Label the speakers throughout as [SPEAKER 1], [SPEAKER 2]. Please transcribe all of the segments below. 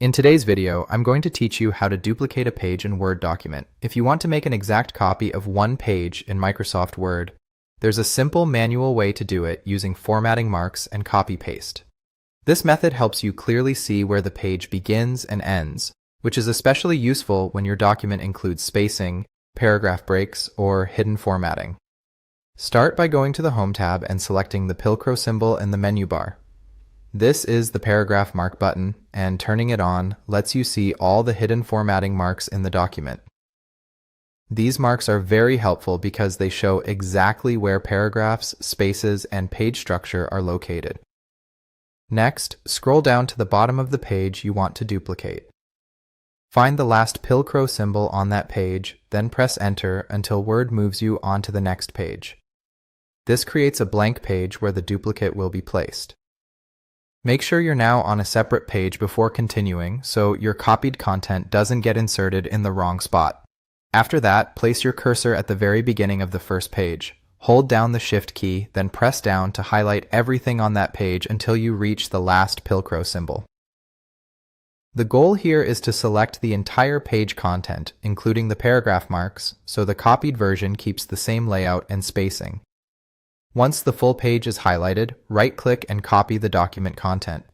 [SPEAKER 1] In today's video, I'm going to teach you how to duplicate a page in Word document. If you want to make an exact copy of one page in Microsoft Word, there's a simple manual way to do it using formatting marks and copy-paste. This method helps you clearly see where the page begins and ends, which is especially useful when your document includes spacing, paragraph breaks, or hidden formatting. Start by going to the Home tab and selecting the Pilcrow symbol in the menu bar. This is the paragraph mark button, and turning it on lets you see all the hidden formatting marks in the document. These marks are very helpful because they show exactly where paragraphs, spaces, and page structure are located. Next, scroll down to the bottom of the page you want to duplicate. Find the last Pilcrow symbol on that page, then press Enter until Word moves you onto the next page. This creates a blank page where the duplicate will be placed. Make sure you're now on a separate page before continuing so your copied content doesn't get inserted in the wrong spot. After that, place your cursor at the very beginning of the first page. Hold down the Shift key, then press down to highlight everything on that page until you reach the last Pilcrow symbol. The goal here is to select the entire page content, including the paragraph marks, so the copied version keeps the same layout and spacing. Once the full page is highlighted, right-click and copy the document content.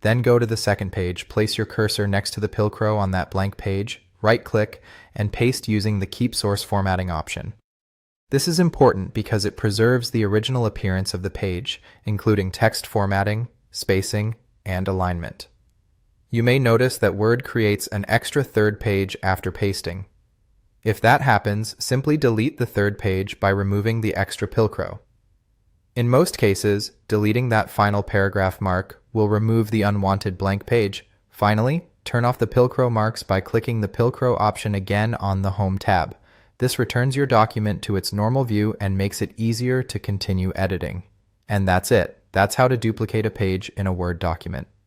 [SPEAKER 1] Then go to the second page, place your cursor next to the Pilcrow on that blank page, right-click, and paste using the Keep Source Formatting option. This is important because it preserves the original appearance of the page, including text formatting, spacing, and alignment. You may notice that Word creates an extra third page after pasting. If that happens, simply delete the third page by removing the extra Pilcrow. In most cases, deleting that final paragraph mark will remove the unwanted blank page. Finally, turn off the Pilcrow marks by clicking the Pilcrow option again on the Home tab. This returns your document to its normal view and makes it easier to continue editing. And that's it. That's how to duplicate a page in a Word document.